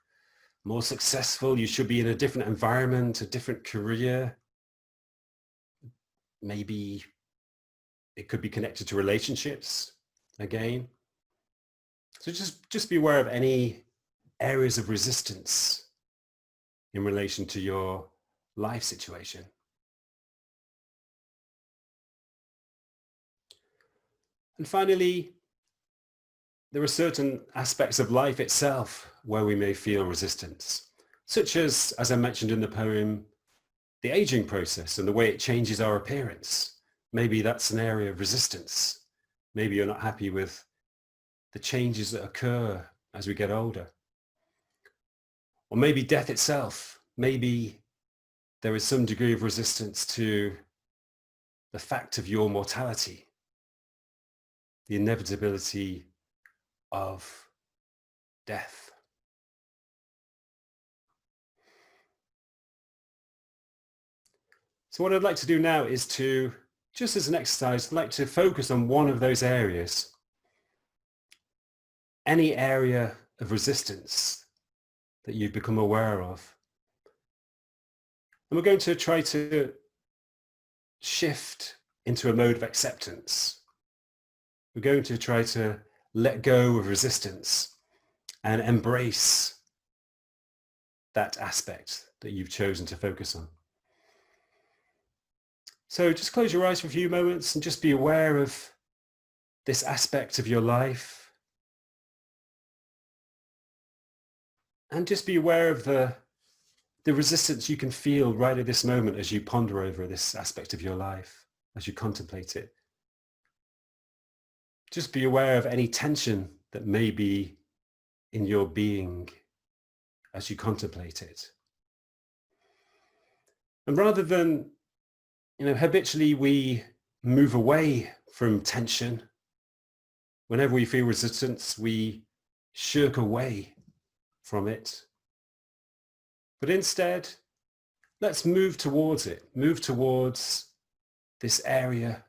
more successful. You should be in a different environment, a different career. Maybe it could be connected to relationships again. So just be aware of any areas of resistance in relation to your life situation. And finally, there are certain aspects of life itself where we may feel resistance, such as I mentioned in the poem, the aging process and the way it changes our appearance. Maybe that's an area of resistance. Maybe you're not happy with the changes that occur as we get older. Or maybe death itself. Maybe there is some degree of resistance to the fact of your mortality, the inevitability of death. So what I'd like to do now is to, just as an exercise, I'd like to focus on one of those areas. Any area of resistance that you've become aware of. And we're going to try to shift into a mode of acceptance. We're going to try to let go of resistance and embrace that aspect that you've chosen to focus on. So just close your eyes for a few moments and just be aware of this aspect of your life. And just be aware of the resistance you can feel right at this moment as you ponder over this aspect of your life, as you contemplate it. Just be aware of any tension that may be in your being as you contemplate it. And rather than, habitually we move away from tension. Whenever we feel resistance, we shirk away from it. But instead, let's move towards it, move towards this area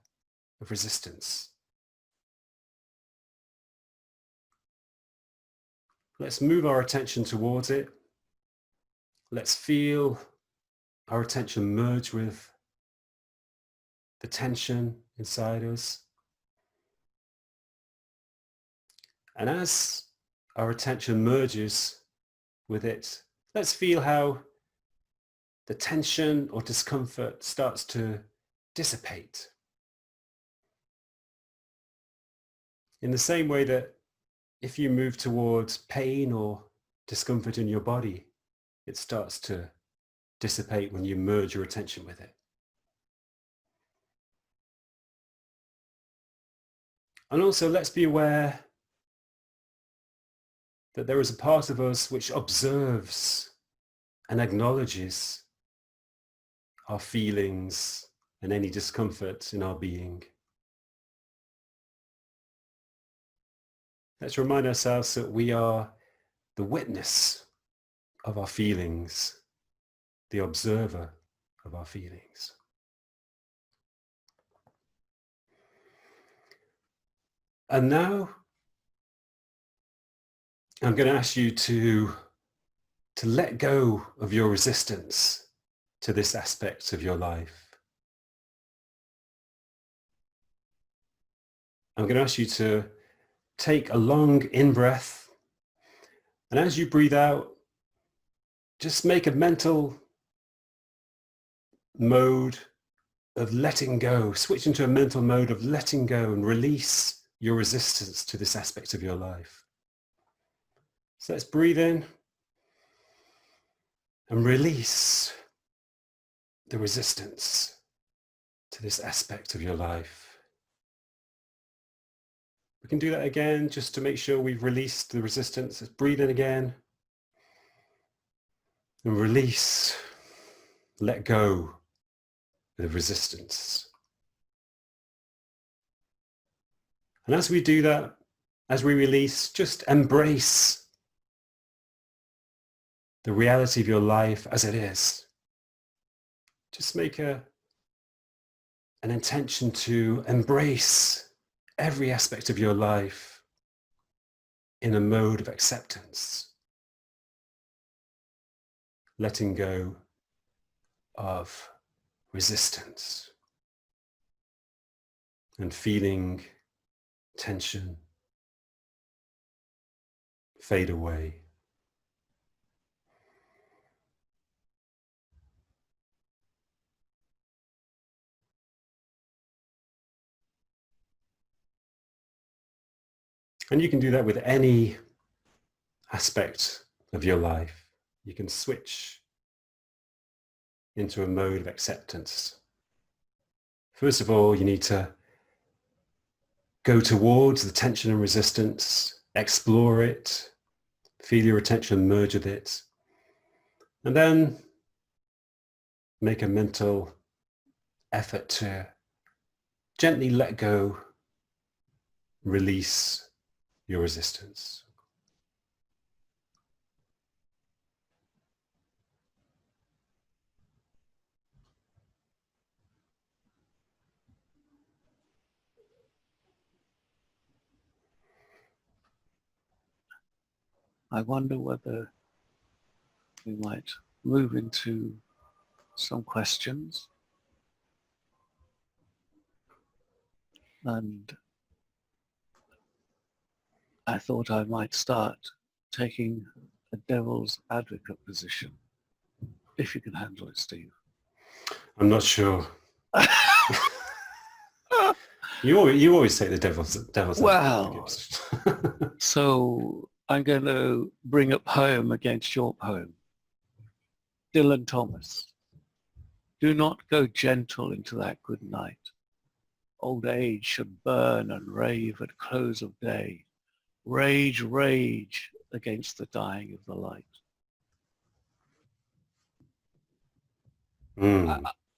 of resistance. Let's move our attention towards it. Let's feel our attention merge with the tension inside us. And as our attention merges with it, let's feel how the tension or discomfort starts to dissipate. In the same way that if you move towards pain or discomfort in your body, it starts to dissipate when you merge your attention with it. And also let's be aware that there is a part of us which observes and acknowledges our feelings and any discomfort in our being. Let's remind ourselves that we are the witness of our feelings, the observer of our feelings. And now I'm going to ask you to let go of your resistance to this aspect of your life. I'm going to ask you to take a long in-breath, and as you breathe out, just make a mental mode of letting go, switch into a mental mode of letting go and release your resistance to this aspect of your life. So let's breathe in and release the resistance to this aspect of your life. We can do that again just to make sure we've released the resistance. Let's breathe in again and release, let go of the resistance. And as we do that, as we release, just embrace the reality of your life as it is. Just make an intention to embrace every aspect of your life in a mode of acceptance, letting go of resistance and feeling tension fade away. And you can do that with any aspect of your life. You can switch into a mode of acceptance. First of all, you need to go towards the tension and resistance, explore it, feel your attention merge with it, and then make a mental effort to gently let go, release your resistance. I wonder whether we might move into some questions. And I thought I might start taking a devil's advocate position, if you can handle it, Steve. I'm not sure. You always take the devil's Well, advocate. so I'm going to bring a poem against your poem. Dylan Thomas. Do not go gentle into that good night. Old age should burn and rave at close of day. Rage, rage against the dying of the light.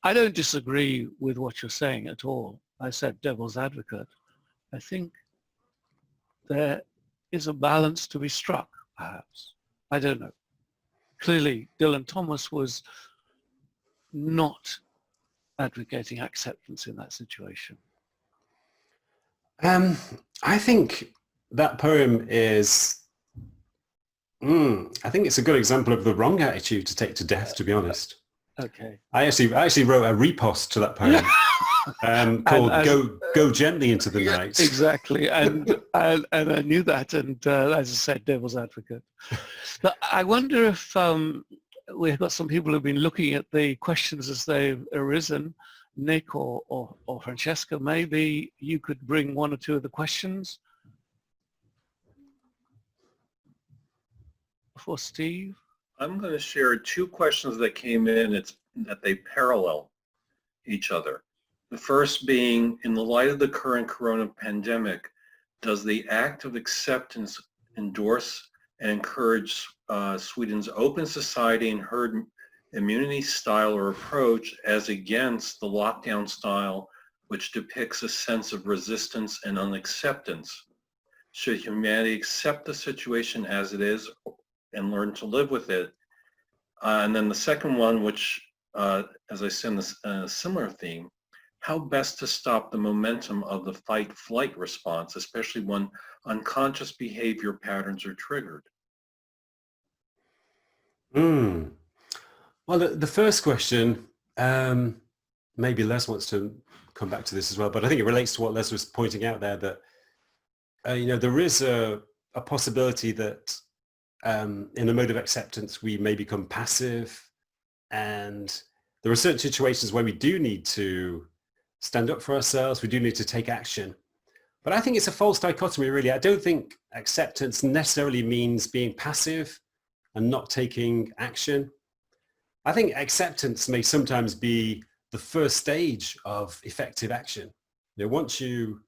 I don't disagree with what you're saying at all. I said devil's advocate. I think there is a balance to be struck, perhaps. I don't know. Clearly, Dylan Thomas was not advocating acceptance in that situation. I think that poem is, I think it's a good example of the wrong attitude to take to death, to be honest. Okay. I actually wrote a repost to that poem called Go Gently Into the Night. Exactly. And I knew that. And as I said, devil's advocate. But I wonder if we've got some people who've been looking at the questions as they've arisen. Nick or Francesca, maybe you could bring one or two of the questions for Steve. I'm going to share two questions that came in that they parallel each other. The first being, in the light of the current corona pandemic, does the act of acceptance endorse and encourage Sweden's open society and herd immunity style or approach as against the lockdown style, which depicts a sense of resistance and unacceptance? Should humanity accept the situation as it is and learn to live with it? And then the second one, which, as I said, a similar theme, how best to stop the momentum of the fight-flight response, especially when unconscious behavior patterns are triggered? Well, the first question, maybe Les wants to come back to this as well, but I think it relates to what Les was pointing out there, that there is a possibility that in a mode of acceptance we may become passive, and there are certain situations where we do need to stand up for ourselves, we do need to take action. But I think it's a false dichotomy, really. I don't think acceptance necessarily means being passive and not taking action. I think acceptance may sometimes be the first stage of effective action. Once you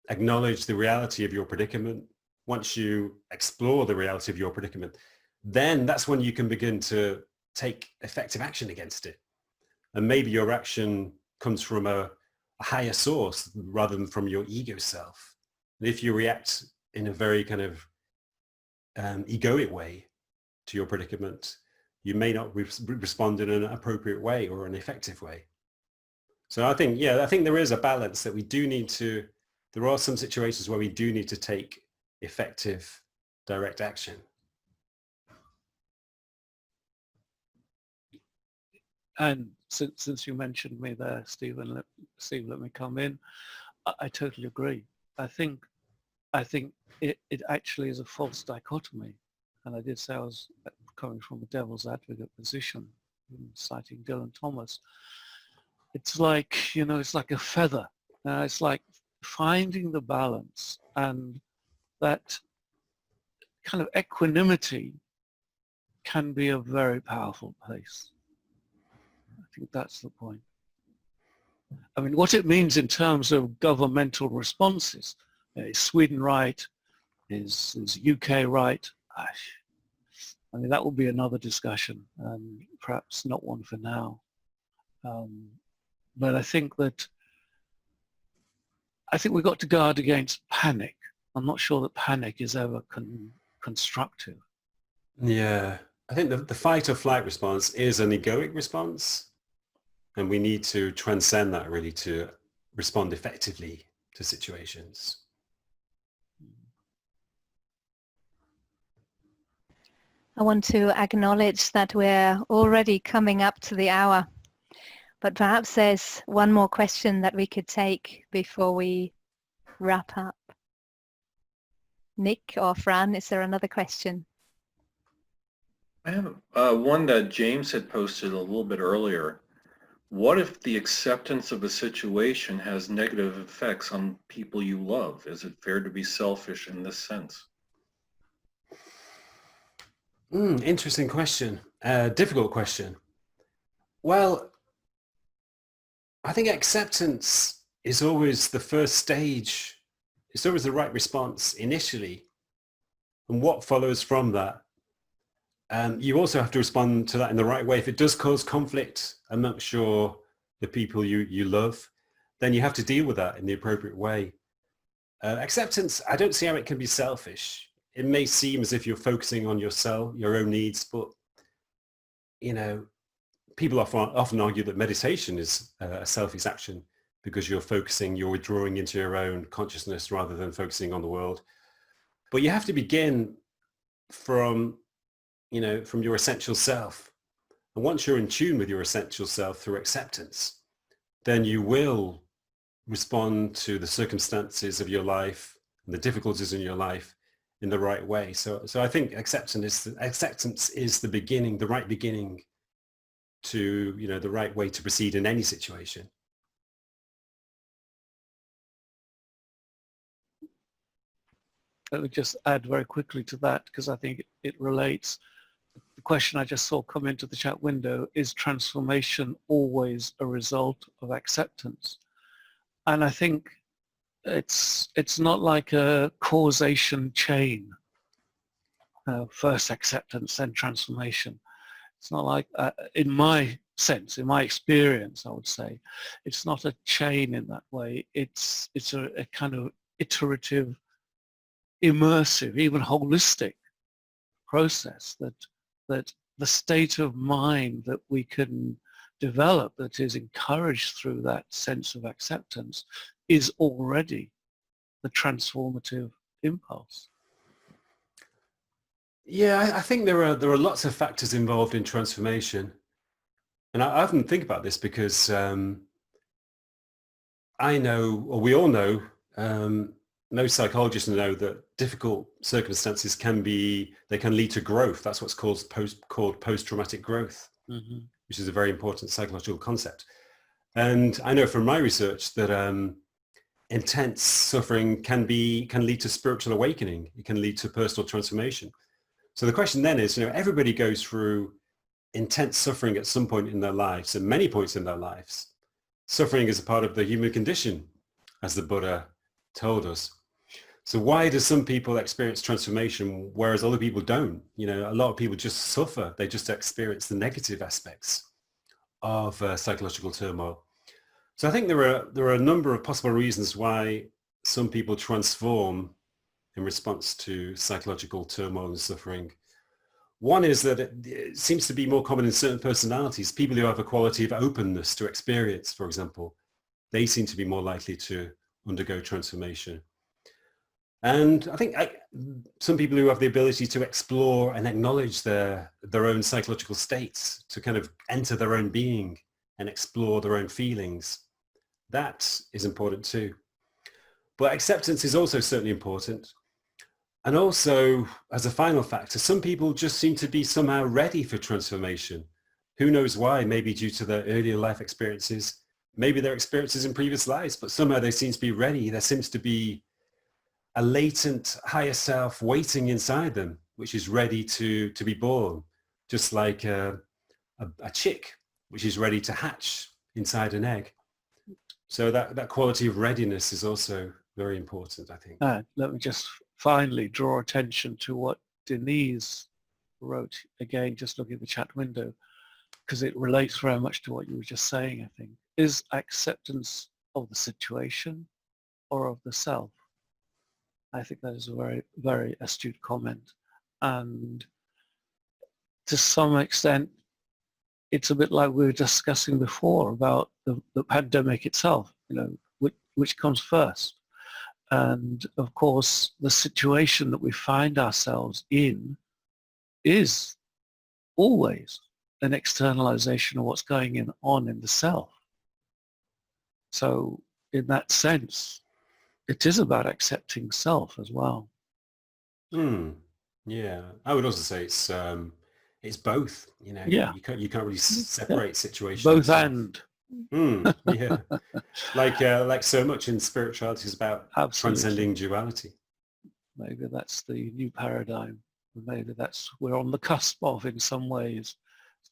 acknowledge the reality of your predicament, once you explore the reality of your predicament, then that's when you can begin to take effective action against it. And maybe your action comes from a higher source rather than from your ego self. And if you react in a very kind of egoic way to your predicament, you may not respond in an appropriate way or an effective way. So I think there is a balance that we do need to, there are some situations where we do need to take effective direct action. And since you mentioned me there, Steve, let me come in. I totally agree. I think it actually is a false dichotomy. And I did say I was coming from a devil's advocate position, citing Dylan Thomas. It's like, it's like a feather. It's like finding the balance, and that kind of equanimity can be a very powerful place. I think that's the point. I mean, what it means in terms of governmental responses, is Sweden right? Is UK right? I mean, that will be another discussion, and perhaps not one for now. But I think we've got to guard against panic. I'm not sure that panic is ever constructive. Yeah, I think the fight or flight response is an egoic response, and we need to transcend that really to respond effectively to situations. I want to acknowledge that we're already coming up to the hour, but perhaps there's one more question that we could take before we wrap up. Nick or Fran, is there another question? I have one that James had posted a little bit earlier. What if the acceptance of a situation has negative effects on people you love? Is it fair to be selfish in this sense? Interesting question. Difficult question. Well, I think acceptance is always the first stage. It's always the right response initially. And what follows from that? You also have to respond to that in the right way. If it does cause conflict amongst the people you love, then you have to deal with that in the appropriate way. Acceptance, I don't see how it can be selfish. It may seem as if you're focusing on yourself, your own needs, but people often argue that meditation is a selfish action because you're withdrawing into your own consciousness rather than focusing on the world. But you have to begin from your essential self. And once you're in tune with your essential self through acceptance, then you will respond to the circumstances of your life and the difficulties in your life in the right way. So I think acceptance is the beginning, the right beginning to, the right way to proceed in any situation. Let me just add very quickly to that, because I think it relates. The question I just saw come into the chat window, is transformation always a result of acceptance? And I think it's not like a causation chain. First acceptance, then transformation. It's not like, in my sense, in my experience, I would say, it's not a chain in that way. It's a kind of iterative, immersive, even holistic process that the state of mind that we can develop, that is encouraged through that sense of acceptance, is already the transformative impulse. Yeah, I think there are lots of factors involved in transformation, and I often think about this because I know, or we all know, most psychologists know that difficult circumstances can lead to growth. That's what's called post-traumatic growth, which is a very important psychological concept. And I know from my research that intense suffering can lead to spiritual awakening. It can lead to personal transformation. So the question then is, everybody goes through intense suffering at some point in their lives, and many points in their lives. Suffering is a part of the human condition, as the Buddha told us. So why do some people experience transformation whereas other people don't? A lot of people just suffer. They just experience the negative aspects of psychological turmoil. So I think there are a number of possible reasons why some people transform in response to psychological turmoil and suffering. One is that it seems to be more common in certain personalities. People who have a quality of openness to experience, for example, they seem to be more likely to undergo transformation. And I think some people who have the ability to explore and acknowledge their own psychological states, to kind of enter their own being and explore their own feelings, that is important too. But acceptance is also certainly important. And also, as a final factor, some people just seem to be somehow ready for transformation. Who knows why? Maybe due to their earlier life experiences, maybe their experiences in previous lives, but somehow they seem to be ready. There seems to be a latent higher self waiting inside them, which is ready to be born, just like a chick, which is ready to hatch inside an egg. So that quality of readiness is also very important, I think. Let me just finally draw attention to what Denise wrote, again, just looking at the chat window, because it relates very much to what you were just saying, I think. Is acceptance of the situation or of the self? I think that is a very, very astute comment. And to some extent, it's a bit like we were discussing before about the pandemic itself, which comes first. And of course, the situation that we find ourselves in is always an externalization of what's going on in the self. So in that sense, it is about accepting self as well. Yeah, I would also say it's both. Yeah. You can't really separate situations. Both and. Yeah, like so much in spirituality is about Absolutely. transcending duality. Maybe that's the new paradigm. maybe that's we're on the cusp of in some ways,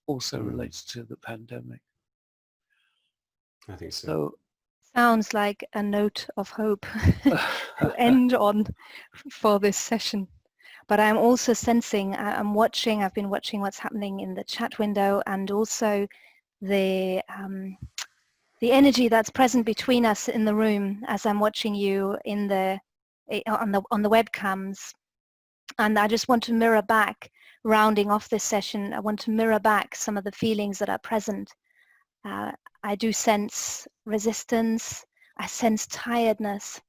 also relates to the pandemic. I think so. So Sounds like a note of hope to end on for this session. But I'm also sensing, I've been watching what's happening in the chat window, and also the energy that's present between us in the room as I'm watching you on the webcams. And I just want to mirror back, rounding off this session, I want to mirror back some of the feelings that are present. I do sense resistance, I sense tiredness,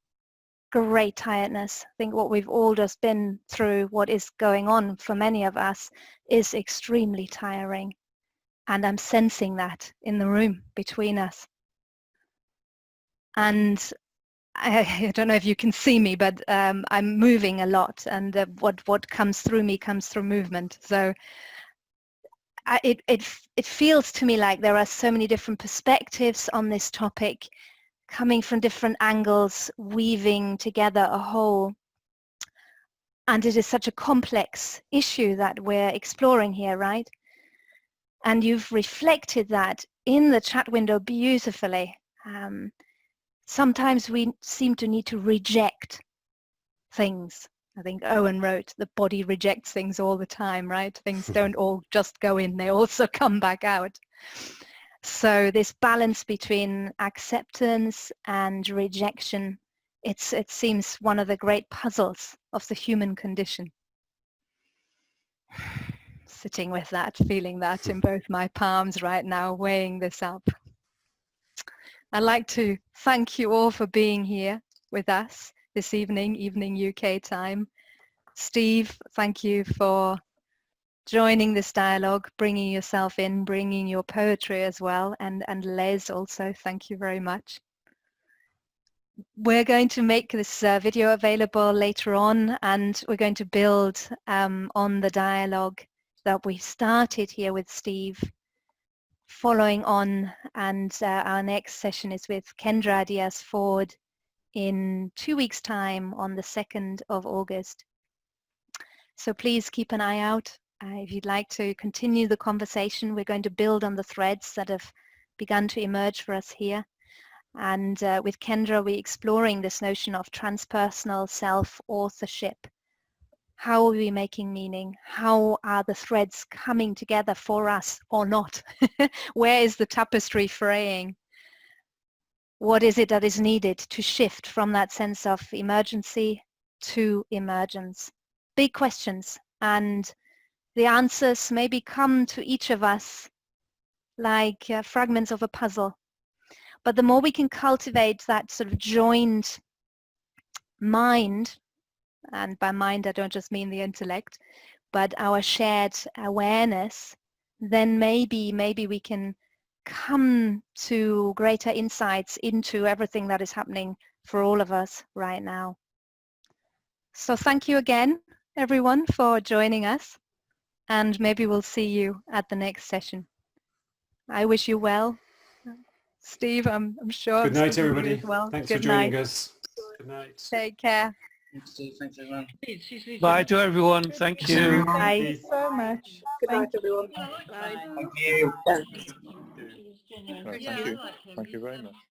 great tiredness. I think what we've all just been through, what is going on for many of us, is extremely tiring. And I'm sensing that in the room between us. And I don't know if you can see me, but I'm moving a lot, and what comes through me comes through movement. So it feels to me like there are so many different perspectives on this topic, coming from different angles, weaving together a whole. And it is such a complex issue that we're exploring here, right? And you've reflected that in the chat window beautifully. Sometimes we seem to need to reject things. I think Owen wrote, the body rejects things all the time, right? Things don't all just go in, they also come back out. So this balance between acceptance and rejection, it seems one of the great puzzles of the human condition. Sitting with that, feeling that in both my palms right now, weighing this up. I'd like to thank you all for being here with us this evening UK time. Steve, thank you for joining this dialogue, bringing yourself in, bringing your poetry as well, and Les also, thank you very much. We're going to make this video available later on, and we're going to build on the dialogue that we started here with Steve, following on, and our next session is with Kendra Diaz-Ford in 2 weeks' time on the 2nd of August. So please keep an eye out. If you'd like to continue the conversation, we're going to build on the threads that have begun to emerge for us here. And with Kendra, we're exploring this notion of transpersonal self-authorship. How are we making meaning? How are the threads coming together for us or not? Where is the tapestry fraying? What is it that is needed to shift from that sense of emergency to emergence? Big questions, and the answers maybe come to each of us like fragments of a puzzle. But the more we can cultivate that sort of joined mind, and by mind I don't just mean the intellect, but our shared awareness, then maybe we can come to greater insights into everything that is happening for all of us right now. So thank you again, everyone, for joining us, and maybe we'll see you at the next session. I wish you well. Steve, I'm sure. Good night, everybody. Well. Thanks Good for joining night. us. Good night. Take care. Thanks, Steve. Thanks, everyone. bye to everyone. Thank you. Bye. Thank you so much. Good night, everyone. Thank you. Thank you very much.